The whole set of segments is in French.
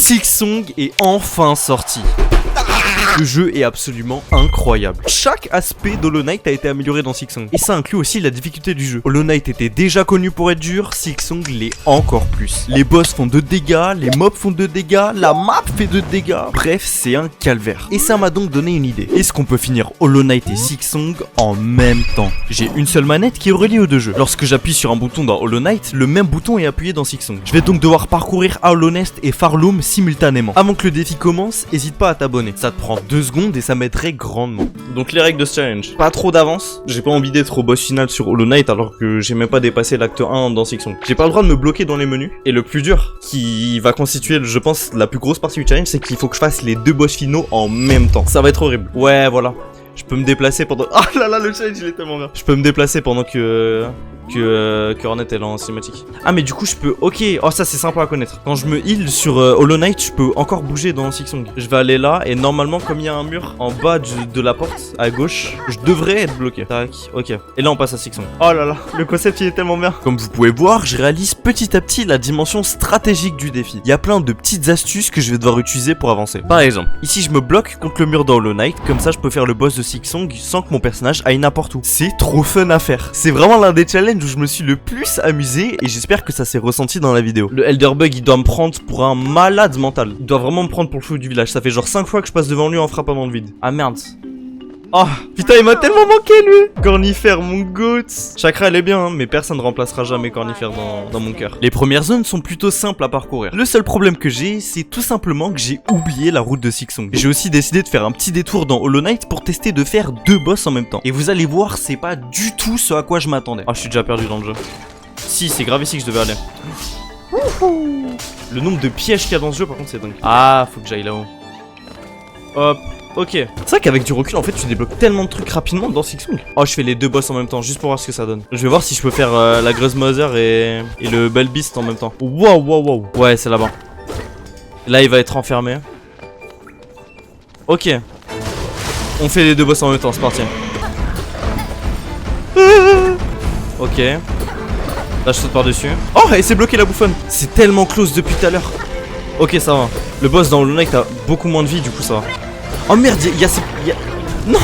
Silksong est enfin sorti. Le jeu est absolument incroyable. Chaque aspect d'Hollow Knight a été amélioré dans Silksong. Et ça inclut aussi la difficulté du jeu. Hollow Knight était déjà connu pour être dur, Silksong l'est encore plus. Les boss font 2 dégâts, les mobs font 2 dégâts, la map fait 2 dégâts. Bref, c'est un calvaire. Et ça m'a donc donné une idée. Est-ce qu'on peut finir Hollow Knight et Silksong en même temps? J'ai une seule manette qui est reliée aux deux jeux. Lorsque j'appuie sur un bouton dans Hollow Knight, le même bouton est appuyé dans Silksong. Je vais donc devoir parcourir Hollow Nest et Farloom simultanément. Avant que le défi commence, n'hésite pas à t'abonner. Ça te prend 2 secondes et ça m'aiderait grandement. Donc les règles de ce challenge. Pas trop d'avance. J'ai pas envie d'être au boss final sur Hollow Knight alors que j'ai même pas dépassé l'acte 1 dans Silksong. J'ai pas le droit de me bloquer dans les menus. Et le plus dur, qui va constituer, je pense, la plus grosse partie du challenge, c'est qu'il faut que je fasse les 2 boss finaux en même temps. Ça va être horrible. Ouais, voilà. Je peux me déplacer pendant... Ah là là, le challenge il est tellement bien. Je peux me déplacer pendant que Hornet est là en cinématique. Ah mais du coup je peux... Ok, oh ça c'est sympa à connaître. Quand je me heal sur Hollow Knight, je peux encore bouger dans Silksong. Je vais aller là et normalement comme il y a un mur en bas de la porte à gauche, je devrais être bloqué. Tac, ok. Et là on passe à Silksong. Oh là là, le concept il est tellement bien. Comme vous pouvez voir, je réalise petit à petit la dimension stratégique du défi. Il y a plein de petites astuces que je vais devoir utiliser pour avancer. Par exemple, ici je me bloque contre le mur dans Hollow Knight, comme ça je peux faire le boss de Silksong sans que mon personnage aille n'importe où. C'est trop fun à faire. C'est vraiment l'un des challenges où je me suis le plus amusé et j'espère que ça s'est ressenti dans la vidéo. Le Elderbug il doit me prendre pour un malade mental. Il doit vraiment me prendre pour le fou du village. Ça fait genre 5 fois que je passe devant lui en frappant dans le vide. Ah merde. Oh putain il m'a tellement manqué lui. Cornifère mon goat. Chakra elle est bien hein, mais personne ne remplacera jamais Cornifère dans mon cœur. Les premières zones sont plutôt simples à parcourir. Le seul problème que j'ai c'est tout simplement que j'ai oublié la route de Silksong. J'ai aussi décidé de faire un petit détour dans Hollow Knight pour tester de faire 2 boss en même temps. Et vous allez voir c'est pas du tout ce à quoi je m'attendais. Ah je suis déjà perdu dans le jeu. Si c'est grave ici que je devais aller. Le nombre de pièges qu'il y a dans ce jeu par contre c'est dingue. Ah faut que j'aille là-haut. Hop. Ok, c'est vrai qu'avec du recul en fait tu débloques tellement de trucs rapidement dans Silksong. Oh je fais les 2 boss en même temps juste pour voir ce que ça donne. Je vais voir si je peux faire la Gross Mother et le Bell Beast en même temps. Wow wow wow. Ouais c'est là-bas. Là il va être enfermé. Ok. On fait les 2 boss en même temps, c'est parti. Ok. Là je saute par dessus. Oh et c'est bloqué la bouffonne. C'est tellement close depuis tout à l'heure. Ok ça va. Le boss dans Hollow Knight a beaucoup moins de vie du coup ça va. Oh merde, il y a ces... Non.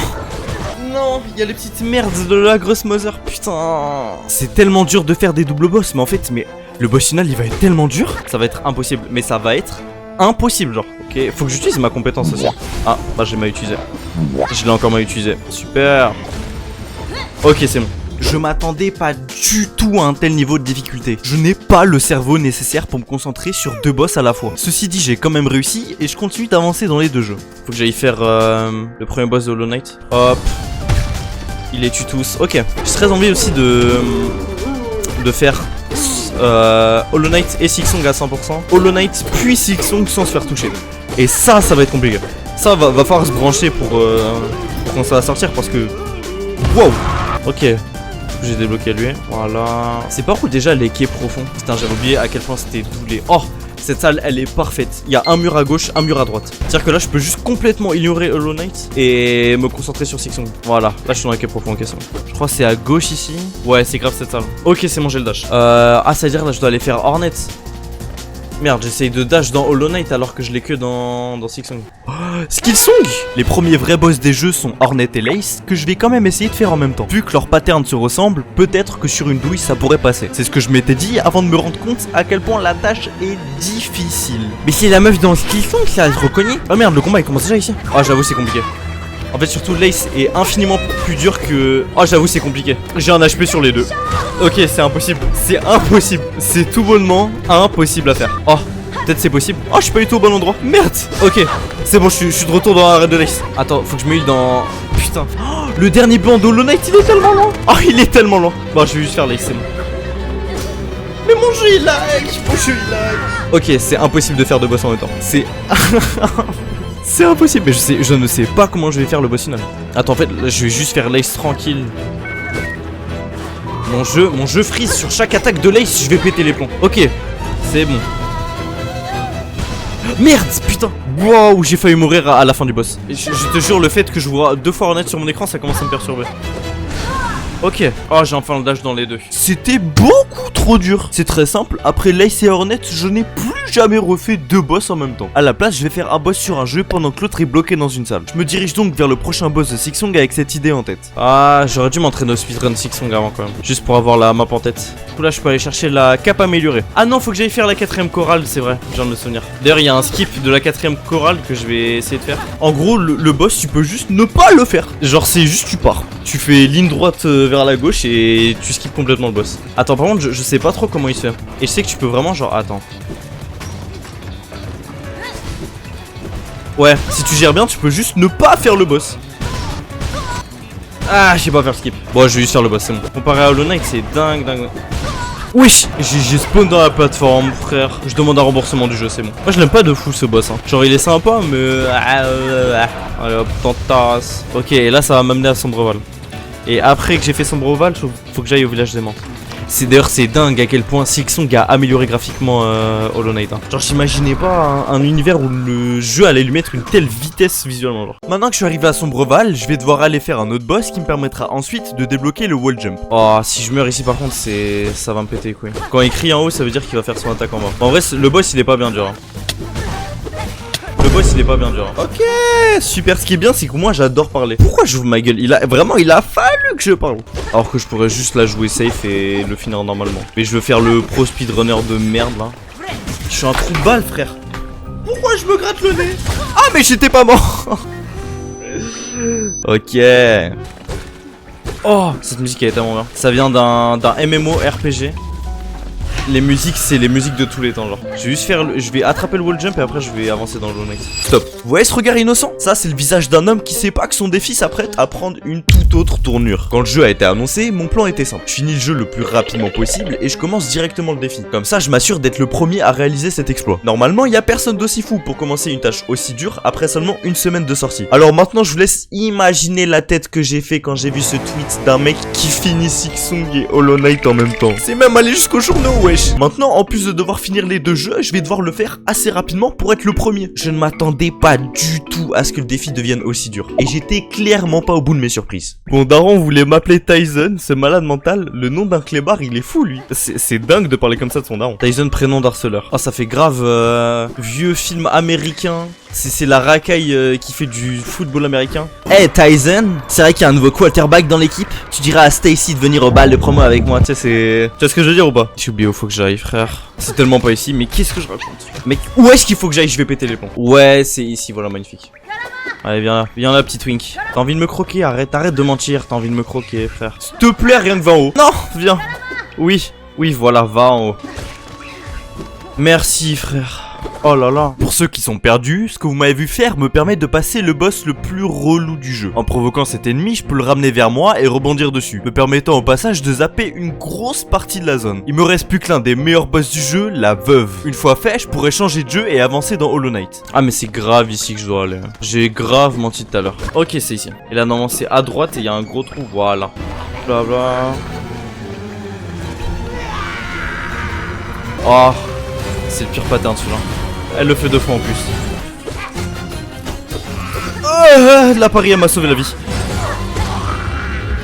Non, il y a les petites merdes de la Gross Mother, putain. C'est tellement dur de faire des doubles boss, mais en fait, le boss final, il va être tellement dur. Ça va être impossible, mais ça va être impossible, genre. Ok, faut que j'utilise ma compétence aussi. Ah, bah j'ai mal utilisé. Je l'ai encore mal utilisé. Super. Ok, c'est bon. Je m'attendais pas du tout à un tel niveau de difficulté. Je n'ai pas le cerveau nécessaire pour me concentrer sur 2 boss à la fois. Ceci dit, j'ai quand même réussi et je continue d'avancer dans les 2 jeux. Faut que j'aille faire le premier boss de Hollow Knight. Hop. Il les tue tous. Ok. J'ai très envie aussi de faire Hollow Knight et Silksong à 100%. Hollow Knight puis Silksong sans se faire toucher. Et ça va être compliqué. Ça va falloir se brancher pour quand ça va sortir parce que... Wow. Ok. J'ai débloqué lui, voilà. C'est pas où déjà les quais profonds. Putain j'avais oublié à quel point c'était doulé. Oh cette salle elle est parfaite. Il y a un mur à gauche, un mur à droite. C'est-à-dire que là je peux juste complètement ignorer Hollow Knight et me concentrer sur Silksong. Voilà, là je suis dans les quais profonds, ok c'est bon. Je crois que c'est à gauche ici. Ouais c'est grave cette salle. Ok c'est bon j'ai le dash. Ah ça veut dire là je dois aller faire Hornet. Merde, j'essaye de dash dans Hollow Knight alors que je l'ai que dans Silksong. Oh, Skillsong! Les premiers vrais boss des jeux sont Hornet et Lace, que je vais quand même essayer de faire en même temps. Vu que leurs patterns se ressemblent, peut-être que sur une douille ça pourrait passer. C'est ce que je m'étais dit avant de me rendre compte à quel point la tâche est difficile. Mais c'est la meuf dans Skillsong, ça se reconnaît. Oh merde, le combat il commence déjà ici. Ah j'avoue c'est compliqué. En fait surtout Lace est infiniment plus dur que... Oh j'avoue c'est compliqué. J'ai un HP sur les 2. Ok c'est impossible. C'est impossible. C'est tout bonnement impossible à faire. Oh peut-être c'est possible. Oh je suis pas du tout au bon endroit. Merde. Ok c'est bon je suis de retour dans la raid de Lace. Attends faut que je me heal dans... Putain oh, le dernier blanc d'Hollow Knight il est tellement lent. Oh il est tellement lent. Bon je vais juste faire Lace c'est bon. Mais mon jeu il lag. Mon jeu il lag. Ok c'est impossible de faire 2 boss en même temps. C'est... C'est impossible, mais je ne sais pas comment je vais faire le boss final. Attends, en fait, là, je vais juste faire Lace tranquille. Mon jeu freeze sur chaque attaque de Lace, je vais péter les plombs. Ok, c'est bon. Merde, putain. Waouh, j'ai failli mourir à la fin du boss. Je te jure, le fait que je vois 2 fois Hornet sur mon écran, ça commence à me perturber. Ok. Oh, j'ai enfin le dash dans les 2. C'était beaucoup trop dur. C'est très simple. Après Lace et Hornet, je n'ai plus jamais refait 2 boss en même temps. À la place, je vais faire un boss sur un jeu pendant que l'autre est bloqué dans une salle. Je me dirige donc vers le prochain boss de Silksong avec cette idée en tête. Ah, j'aurais dû m'entraîner au speedrun Silksong avant quand même. Juste pour avoir la map en tête. Du coup là, je peux aller chercher la cape améliorée. Ah non, faut que j'aille faire la 4ème chorale, c'est vrai. Je viens de me souvenir. D'ailleurs, il y a un skip de la 4ème chorale que je vais essayer de faire. En gros, le boss, tu peux juste ne pas le faire. Genre, c'est juste tu pars. Tu fais ligne droite vers la gauche et tu skips complètement le boss. Attends, par contre, je sais pas trop comment il se fait. Et je sais que tu peux vraiment, genre, attends. Ouais, si tu gères bien, tu peux juste ne pas faire le boss. Ah, je sais pas faire le skip. Bon, je vais juste faire le boss, c'est bon. Comparé à Hollow Knight, c'est dingue. Oui, j'ai spawn dans la plateforme, frère. Je demande un remboursement du jeu, c'est bon. Moi, je l'aime pas de fou ce boss. Hein. Genre, il est sympa, mais. Allez hop, t'en tasse. Ok, et là, ça va m'amener à Sombreval. Et après que j'ai fait Sombreval, faut que j'aille au village d'aimants. D'ailleurs, c'est dingue à quel point Silksong a amélioré graphiquement Hollow Knight. Hein. Genre, j'imaginais pas un univers où le jeu allait lui mettre une telle vitesse visuellement. Genre. Maintenant que je suis arrivé à Sombreval, je vais devoir aller faire un autre boss qui me permettra ensuite de débloquer le wall jump. Oh, si je meurs ici par contre, ça va me péter quoi. Quand il crie en haut, ça veut dire qu'il va faire son attaque en bas. En vrai, le boss il est pas bien dur. Hein. Le boss il est pas bien dur. Ok, super. Ce qui est bien, c'est que moi j'adore parler. Pourquoi j'ouvre ma gueule? Il a fallu que je parle. Alors que je pourrais juste la jouer safe et le finir normalement. Mais je veux faire le pro speedrunner de merde là. Je suis un trou de balle, frère. Pourquoi je me gratte le nez? Ah, mais j'étais pas mort. Ok. Oh, cette musique elle est tellement bien. Ça vient d'un MMORPG. Les musiques, c'est les musiques de tous les temps, genre. Je vais juste faire je vais attraper le wall jump et après je vais avancer dans le Hollow Knight. Stop. Vous voyez ce regard innocent? Ça, c'est le visage d'un homme qui sait pas que son défi s'apprête à prendre une toute autre tournure. Quand le jeu a été annoncé, mon plan était simple. Je finis le jeu le plus rapidement possible et je commence directement le défi. Comme ça, je m'assure d'être le premier à réaliser cet exploit. Normalement, il y a personne d'aussi fou pour commencer une tâche aussi dure après seulement une semaine de sortie. Alors maintenant, je vous laisse imaginer la tête que j'ai fait quand j'ai vu ce tweet d'un mec qui finit Silksong et Hollow Knight en même temps. C'est même allé jusqu'au journaux, wesh. Maintenant, en plus de devoir finir les 2 jeux, je vais devoir le faire assez rapidement pour être le premier. Je ne m'attendais pas du tout à ce que le défi devienne aussi dur. Et j'étais clairement pas au bout de mes surprises. Mon daron voulait m'appeler Tyson, ce malade mental. Le nom d'un clébard, il est fou, lui. C'est dingue de parler comme ça de son daron. Tyson, prénom d'harceleur. Oh, ça fait grave vieux film américain. C'est la racaille qui fait du football américain. Hey Tyson, c'est vrai qu'il y a un nouveau quarterback dans l'équipe. Tu diras à Stacy de venir au bal de promo avec moi. Tu sais, tu vois ce que je veux dire ou pas? J'ai oublié où faut que j'aille, frère. C'est tellement pas ici, mais qu'est-ce que je raconte? Mec, où est-ce qu'il faut que j'aille? Je vais péter les plombs. Ouais, c'est ici, voilà, magnifique. Allez, viens là, petit Twink. T'as envie de me croquer? Arrête de mentir. T'as envie de me croquer, frère. S'il te plaît, rien que va en haut. Non, viens. Oui, voilà, va en haut. Merci, frère. Oh là là. Pour ceux qui sont perdus, ce que vous m'avez vu faire me permet de passer le boss le plus relou du jeu. En provoquant cet ennemi, je peux le ramener vers moi et rebondir dessus, me permettant au passage de zapper une grosse partie de la zone. Il me reste plus que l'un des meilleurs boss du jeu, la veuve. Une fois fait, je pourrais changer de jeu et avancer dans Hollow Knight. Ah mais c'est grave ici que je dois aller. J'ai grave menti tout à l'heure. Ok, c'est ici. Et là normalement c'est à droite et il y a un gros trou, voilà. Blabla. Oh, c'est le pire pattern celui-là. Elle le fait 2 fois en plus. L'appareil elle m'a sauvé la vie.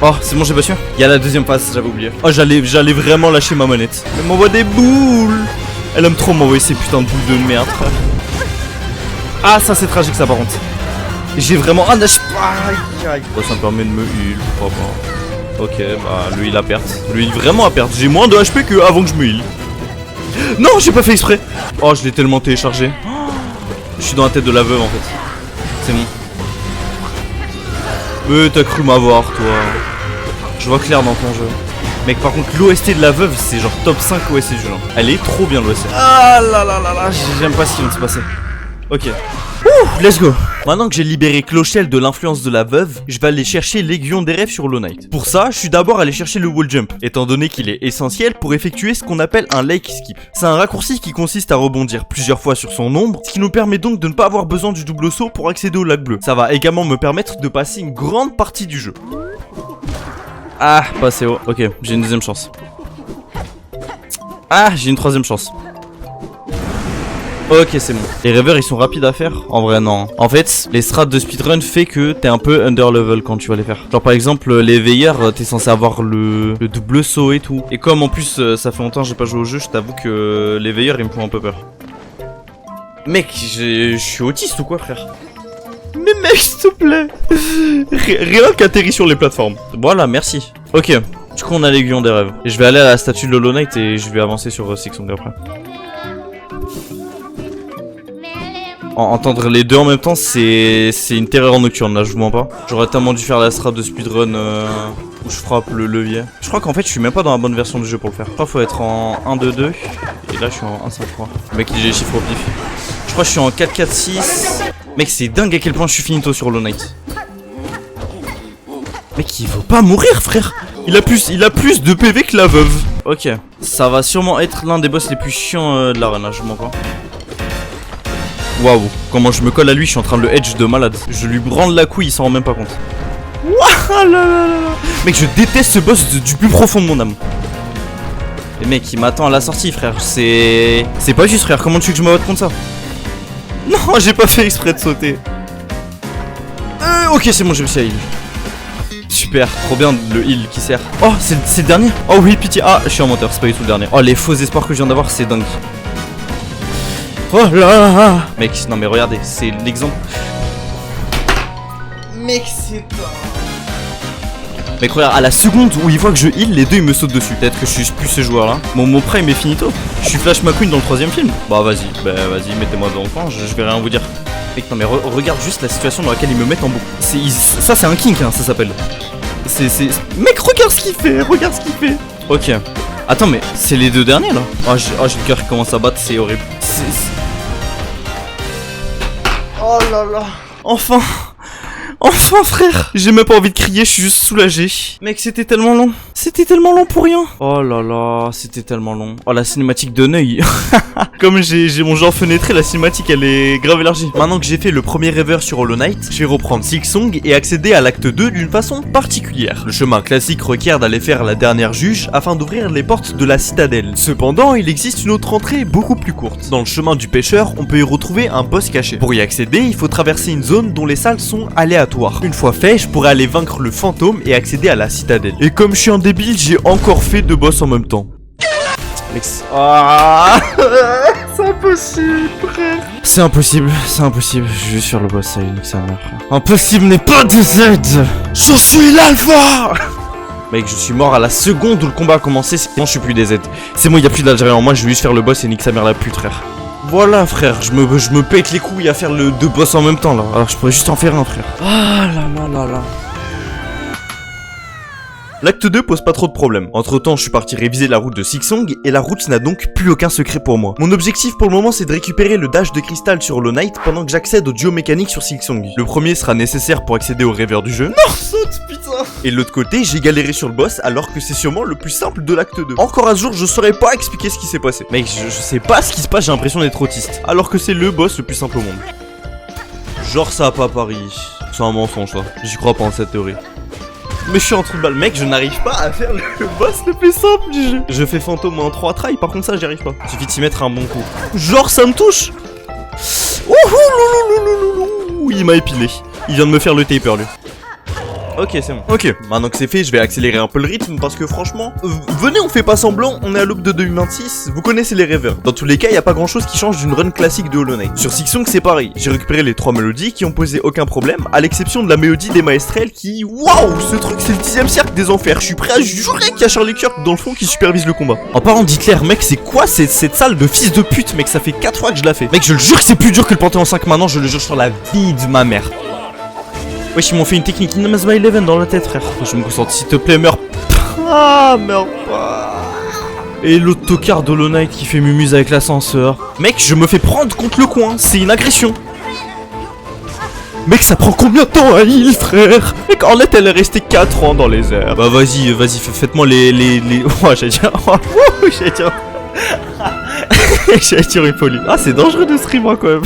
Oh, c'est bon, j'ai pas su. Il y a la deuxième phase, j'avais oublié. Oh, j'allais vraiment lâcher ma manette. Elle m'envoie des boules. Elle aime trop m'envoyer ces putains de boules de merde, frère. Ah, ça c'est tragique ça par contre. J'ai vraiment... Ah, lâche pas. Aïe. Bon, ça me permet de me heal, pourquoi pas. Ok, bah lui il a perte. Lui vraiment à perte. J'ai moins de HP que avant que je me heal. Non, j'ai pas fait exprès. Oh, je l'ai tellement téléchargé. Je suis dans la tête de la veuve en fait. C'est bon. T'as cru m'avoir toi. Je vois clair dans ton jeu. Mec, par contre, l'OST de la veuve, c'est genre top 5 OST du jeu. Elle est trop bien l'OST. Ah là là là là, j'aime pas ce qui vient de se passer. Ok. Ouh, let's go. Maintenant que j'ai libéré Clochelle de l'influence de la veuve, je vais aller chercher l'Aiguillon des Rêves sur Hollow Knight. Pour ça, je suis d'abord allé chercher le wall jump, étant donné qu'il est essentiel pour effectuer ce qu'on appelle un lake skip. C'est un raccourci qui consiste à rebondir plusieurs fois sur son ombre, ce qui nous permet donc de ne pas avoir besoin du double saut pour accéder au lac bleu. Ça va également me permettre de passer une grande partie du jeu. Ah, pas assez haut. Ok, j'ai une deuxième chance. Ah, j'ai une troisième chance. Ok, c'est bon. Les rêveurs ils sont rapides à faire? En vrai non. En fait, les strats de speedrun fait que t'es un peu under level quand tu vas les faire. Genre par exemple les veilleurs, t'es censé avoir le double saut et tout. Et comme en plus ça fait longtemps que j'ai pas joué au jeu, je t'avoue que les veilleurs ils me font un peu peur. Mec, je suis autiste ou quoi, frère? Mais mec, s'il te plaît. Rien qu'atterri sur les plateformes. Voilà, merci. Ok, du coup on a l'aiguillon des rêves. Et je vais aller à la statue de Hollow Knight et je vais avancer sur Silksong après. Entendre les deux en même temps, c'est une terreur nocturne, là, je vous mens pas. J'aurais tellement dû faire la strat de speedrun où je frappe le levier. Je crois qu'en fait, je suis même pas dans la bonne version du jeu pour le faire. Je crois qu'il faut être en 1-2-2. Et là, je suis en 1-5-3. Le mec, il dit les chiffres au pif. Je crois que je suis en 4-4-6. Mec, c'est dingue à quel point je suis finito sur Hollow Knight. Mec, il veut pas mourir, frère. Il a plus de PV que la veuve. Ok, ça va sûrement être l'un des boss les plus chiants de l'arène, je m'en crois. Waouh, comment je me colle à lui, je suis en train de le edge de malade. Je lui branle la couille, il s'en rend même pas compte. Waouh là là là. Mec, je déteste ce boss du plus profond de mon âme. Et mec, il m'attend à la sortie, frère. C'est pas juste, frère. Comment tu veux que je me batte contre ça? Non, j'ai pas fait exprès de sauter. Ok, c'est bon, j'ai réussi à heal. Super, trop bien le heal qui sert. Oh, c'est le dernier. Oh oui, pitié. Ah, je suis en moteur, c'est pas du tout le dernier. Oh, les faux espoirs que je viens d'avoir, c'est dingue. Oh là là. Mec, non mais regardez, c'est l'exemple. Mec, c'est pas... Mec, regarde, à la seconde où il voit que je heal, les deux ils me sautent dessus. Peut-être que je suis plus ce joueur là. Mon prime est finito. Je suis Flash McQueen dans le 3ème film. Bah vas-y, mettez-moi dans le coin, je vais rien vous dire. Mec, non mais regarde juste la situation dans laquelle ils me mettent en boucle. Ça c'est un kink, hein, ça s'appelle. Mec, regarde ce qu'il fait, regarde ce qu'il fait. Ok. Attends, mais c'est les deux derniers là. Oh, j'ai le cœur qui commence à battre, c'est horrible. Oh là là. Enfin, frère. J'ai même pas envie de crier, je suis juste soulagé. Mec, c'était tellement long. C'était tellement long pour rien. Oh là là, c'était tellement long. Oh, la cinématique de Neuil. Comme j'ai mon genre fenêtré, la cinématique elle est grave élargie. Maintenant que j'ai fait le premier rêveur sur Hollow Knight, je vais reprendre Silksong et accéder à l'acte 2 d'une façon particulière. Le chemin classique requiert d'aller faire la dernière juge afin d'ouvrir les portes de la citadelle. Cependant, il existe une autre entrée beaucoup plus courte. Dans le chemin du pêcheur, on peut y retrouver un boss caché. Pour y accéder, il faut traverser une zone dont les salles sont aléatoires. Une fois fait, je pourrais aller vaincre le fantôme et accéder à la citadelle. Et comme je suis un débile, j'ai encore fait 2 boss en même temps. Ah, c'est impossible, frère. C'est impossible. Je vais juste faire le boss, ça y est, nique sa mère. Impossible n'est pas de Z. Je suis l'alpha. Mec, je suis mort à la seconde où le combat a commencé. C'est bon, je suis plus des Z. C'est moi, il y a plus d'Algérien en moi, je vais juste faire le boss et nique sa mère la pute, frère. Voilà, frère, je me pète les couilles à faire le 2 boss en même temps là. Alors je pourrais juste en faire un, frère. Ah là là là là. L'acte 2 pose pas trop de problèmes. Entre temps, je suis parti réviser la route de Silksong et la route n'a donc plus aucun secret pour moi. Mon objectif pour le moment, c'est de récupérer le dash de cristal sur Hollow Knight pendant que j'accède au duo mécanique sur Silksong. Le premier sera nécessaire pour accéder au rêveur du jeu. Non, saute, putain. Et de l'autre côté, j'ai galéré sur le boss alors que c'est sûrement le plus simple de l'acte 2. Encore à ce jour, je saurais pas expliquer ce qui s'est passé. Mec, je sais pas ce qui se passe, j'ai l'impression d'être autiste. Alors que c'est le boss le plus simple au monde. Genre ça a pas Paris. C'est un mensonge ça. J'y crois pas en cette théorie. Mais je suis en trou de balle, mec, je n'arrive pas à faire le boss le plus simple du jeu. Je fais fantôme en 3 tries, par contre ça j'y arrive pas. Il suffit de s'y mettre un bon coup. Genre ça me touche. Ouh, il m'a épilé. Il vient de me faire le taper lui. Ok, c'est bon. Ok, maintenant que c'est fait, je vais accélérer un peu le rythme parce que franchement, venez, on fait pas semblant, on est à l'aube de 2026, vous connaissez les rêveurs. Dans tous les cas, y a pas grand chose qui change d'une run classique de Hollow Knight. Sur Silksong, c'est pareil. J'ai récupéré les 3 mélodies qui ont posé aucun problème, à l'exception de la mélodie des maestrels qui... Waouh, ce truc, c'est le 10ème cercle des enfers. Je suis prêt à jurer qu'il y a Charlie Kirk dans le fond qui supervise le combat. En parlant d'Hitler, mec, c'est quoi cette salle de fils de pute, mec? Ça fait 4 fois que je la fais. Mec, je le jure que c'est plus dur que le Panthéon 5 maintenant, je le jure sur la vie de ma mère. Wesh, ils m'ont fait une technique Inazuma Eleven dans la tête, frère. Je me concentre, s'il te plaît, meurs. Ah, meurs pas. Et l'autre tocard d'Hollow Knight qui fait mumuse avec l'ascenseur. Mec, je me fais prendre contre le coin, c'est une agression. Mec, ça prend combien de temps à heal, frère? Mec, Ornette, elle est restée 4 ans dans les airs. Bah, vas-y, faites-moi les... Oh, j'allais dire... Oh, j'allais dire... J'allais dire une folie. Ah, c'est dangereux de stream, moi, quand même.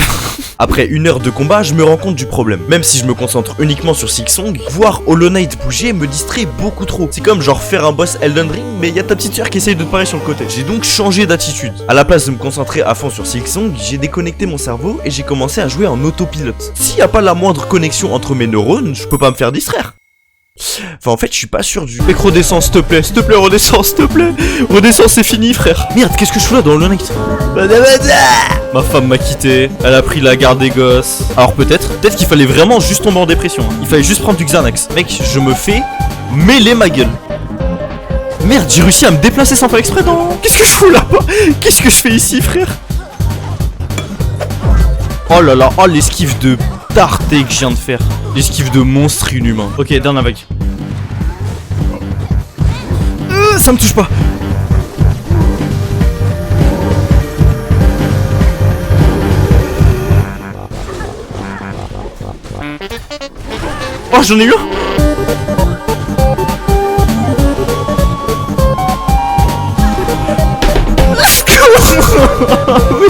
Après 1 heure de combat, je me rends compte du problème. Même si je me concentre uniquement sur Silksong, voir Hollow Knight bouger me distrait beaucoup trop. C'est comme genre faire un boss Elden Ring, mais il y a ta petite sœur qui essaye de te parer sur le côté. J'ai donc changé d'attitude. À la place de me concentrer à fond sur Silksong, j'ai déconnecté mon cerveau et j'ai commencé à jouer en autopilote. S'il n'y a pas la moindre connexion entre mes neurones, je peux pas me faire distraire. Enfin, en fait, je suis pas sûr du... Mec, redescends, s'il te plaît, redescends, s'il te plaît. Redescends, c'est fini, frère. Merde, qu'est-ce que je fous là dans Hollow Knight? Ma femme m'a quitté, elle a pris la garde des gosses. Alors peut-être qu'il fallait vraiment juste tomber en dépression. Hein. Il fallait juste prendre du Xanax. Mec, je me fais mêler ma gueule. Merde, j'ai réussi à me déplacer sans faire exprès, non? Qu'est-ce que je fous là-bas? Qu'est-ce que je fais ici, frère? Oh là là, oh l'esquive de tarté que je viens de faire. L'esquive de monstre inhumain. Ok, dernière vague. Ça me touche pas. Oh, j'en ai eu un. Oui.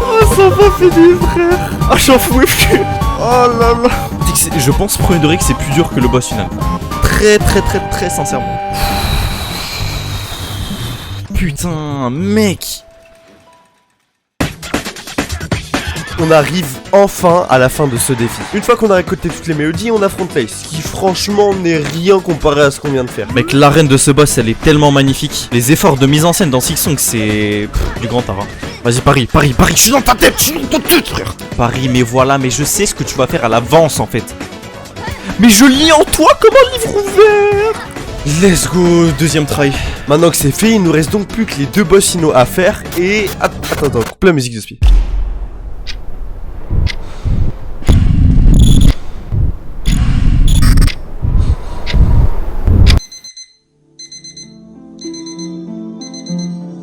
Oh, ça va finir, frère. Ah, j'en pouvais plus. Oh là là. Je pense premier degré que c'est plus dur que le boss final. Très sincèrement. Putain, mec. On arrive enfin à la fin de ce défi. Une fois qu'on a récolté toutes les mélodies, on affronte Lace, qui franchement n'est rien comparé à ce qu'on vient de faire. Mec, l'arène de ce boss, elle est tellement magnifique. Les efforts de mise en scène dans Silksong, c'est du grand art. Vas-y, Paris, je suis dans ta tête, frère. Paris, mais voilà, mais je sais ce que tu vas faire à l'avance, en fait. Mais je lis en toi comme un livre ouvert. Let's go, deuxième try. Maintenant que c'est fait, il nous reste donc plus que les 2 boss finaux à faire et... Attends, coupe la musique de Spi.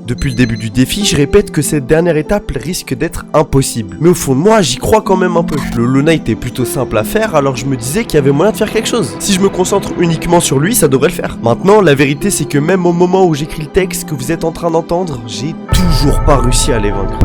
Depuis le début du défi, je répète que cette dernière étape risque d'être impossible. Mais au fond de moi, j'y crois quand même un peu. Le Hollow Knight est plutôt simple à faire, alors je me disais qu'il y avait moyen de faire quelque chose. Si je me concentre uniquement sur lui, ça devrait le faire. Maintenant, la vérité c'est que même au moment où j'écris le texte que vous êtes en train d'entendre, j'ai toujours pas réussi à les vaincre.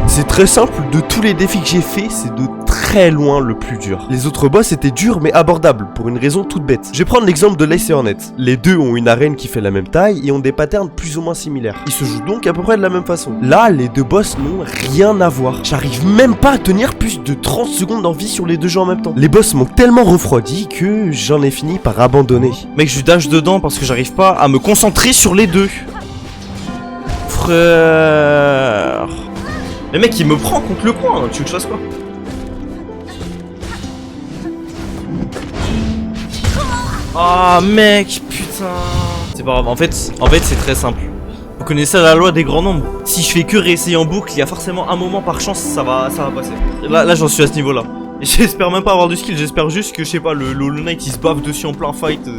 C'est très simple, de tous les défis que j'ai fait, c'est de très loin le plus dur. Les autres boss étaient durs mais abordables, pour une raison toute bête. Je vais prendre l'exemple de Lace et Hornet. Les deux ont une arène qui fait la même taille et ont des patterns plus ou moins similaires. Ils se jouent donc à peu près de la même façon. Là, les 2 boss n'ont rien à voir. J'arrive même pas à tenir plus de 30 secondes en vie sur les 2 jeux en même temps. Les boss m'ont tellement refroidi que j'en ai fini par abandonner. Mec, je dash dedans parce que j'arrive pas à me concentrer sur les 2. Frère... Mais mec, il me prend contre le coin, hein. Tu veux que je fasse quoi? Ah mec, putain. C'est pas grave, en fait c'est très simple. Vous connaissez la loi des grands nombres. Si je fais que réessayer en boucle, il y a forcément un moment par chance, ça va passer. Là j'en suis à ce niveau là. Et j'espère même pas avoir de skill, j'espère juste que, je sais pas, le Hollow Knight il se bave dessus en plein fight.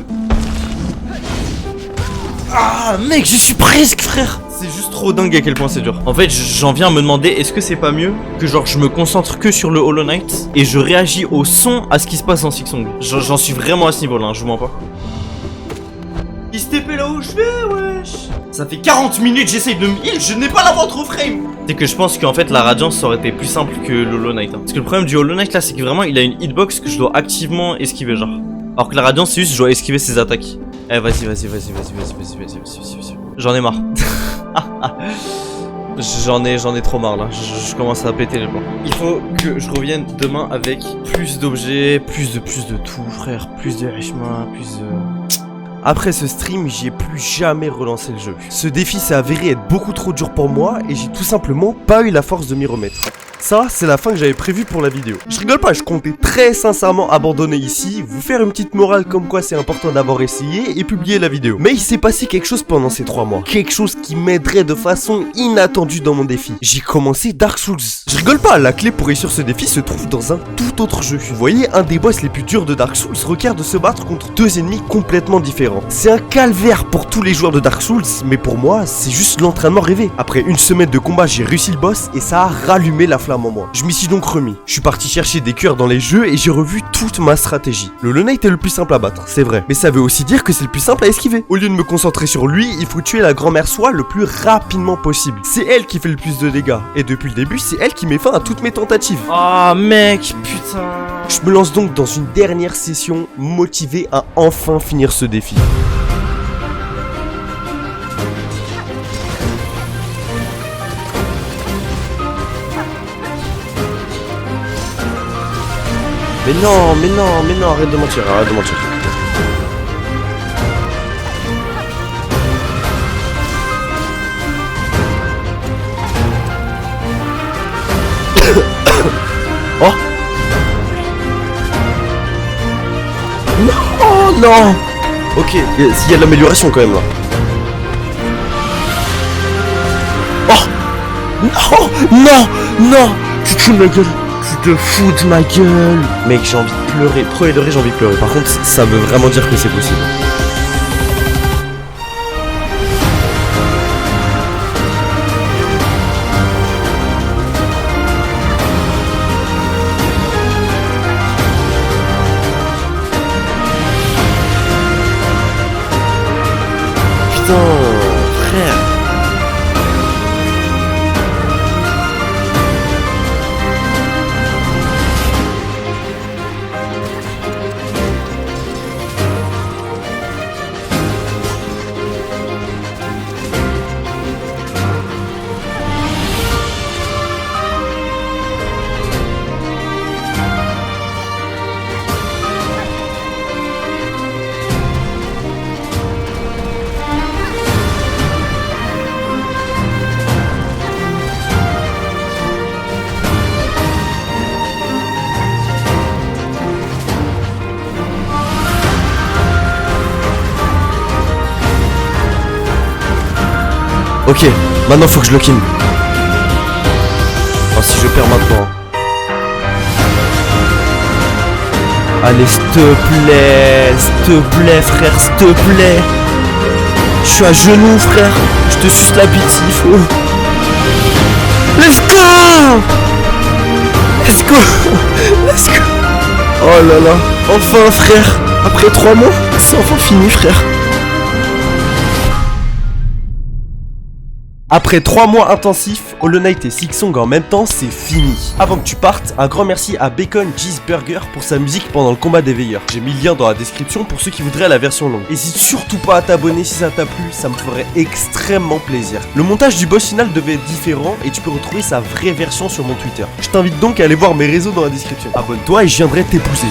Ah mec, je suis presque, frère. C'est juste trop dingue à quel point c'est dur. En fait, j'en viens à me demander, est-ce que c'est pas mieux que genre je me concentre que sur le Hollow Knight et je réagis au son à ce qui se passe dans Silksong. J'en suis vraiment à ce niveau là, hein, je vous mens pas. Il se TP là où je vais, wesh. Ça fait 40 minutes j'essaye de me heal, je n'ai pas la ventre au frame. C'est que je pense qu'en fait la radiance ça aurait été plus simple que le Hollow Knight, hein. Parce que le problème du Hollow Knight là c'est que vraiment il a une hitbox que je dois activement esquiver genre. Alors que la radiance c'est juste je dois esquiver ses attaques. Eh vas-y. J'en ai marre. J'en ai trop marre là, je commence à péter les plombs. Il faut que je revienne demain avec plus d'objets, plus de tout frère, plus de richements, plus de... Après ce stream, j'y ai plus jamais relancé le jeu. Ce défi s'est avéré être beaucoup trop dur pour moi et j'ai tout simplement pas eu la force de m'y remettre. Ça, c'est la fin que j'avais prévue pour la vidéo. Je rigole pas, je comptais très sincèrement abandonner ici, vous faire une petite morale comme quoi c'est important d'avoir essayé et publier la vidéo. Mais il s'est passé quelque chose pendant ces 3 mois. Quelque chose qui m'aiderait de façon inattendue dans mon défi. J'ai commencé Dark Souls. Je rigole pas, la clé pour réussir ce défi se trouve dans un tout autre jeu. Vous voyez, un des boss les plus durs de Dark Souls requiert de se battre contre 2 ennemis complètement différents. C'est un calvaire pour tous les joueurs de Dark Souls, mais pour moi, c'est juste l'entraînement rêvé. Après une semaine de combat, j'ai réussi le boss et ça a rallumé la flamme en moi. Je m'y suis donc remis. Je suis parti chercher des cœurs dans les jeux et j'ai revu toute ma stratégie. Le Hollow Knight est le plus simple à battre, c'est vrai. Mais ça veut aussi dire que c'est le plus simple à esquiver. Au lieu de me concentrer sur lui, il faut tuer la grand-mère Soie le plus rapidement possible. C'est elle qui fait le plus de dégâts. Et depuis le début, c'est elle qui met fin à toutes mes tentatives. Ah mec, putain. Je me lance donc dans une dernière session, motivé à enfin finir ce défi. Mais non, mais non, mais non, arrête de mentir, arrête de mentir. Oh non, non. Ok, s'il y a de l'amélioration quand même là. Oh non, non, non. Tu te fous de ma gueule. Tu te fous de ma gueule. Mec, j'ai envie de pleurer. Premier degré, j'ai envie de pleurer. Par contre, ça veut vraiment dire que c'est possible. Putain, frère. Ok, maintenant faut que je le kill. Enfin, si je perds maintenant. Allez, s'il te plaît, frère, s'il te plaît. Je suis à genoux, frère. Je te suce la bite s'il faut. Let's go! Let's go! Let's go! Oh là là. Enfin, frère. Après 3 mois, c'est enfin fini, frère. Après 3 mois intensifs, Hollow Knight et Silksong en même temps, c'est fini. Avant que tu partes, un grand merci à Bacon Cheeseburger pour sa musique pendant le combat des veilleurs. J'ai mis le lien dans la description pour ceux qui voudraient la version longue. N'hésite surtout pas à t'abonner si ça t'a plu, ça me ferait extrêmement plaisir. Le montage du boss final devait être différent et tu peux retrouver sa vraie version sur mon Twitter. Je t'invite donc à aller voir mes réseaux dans la description. Abonne-toi et je viendrai t'épouser.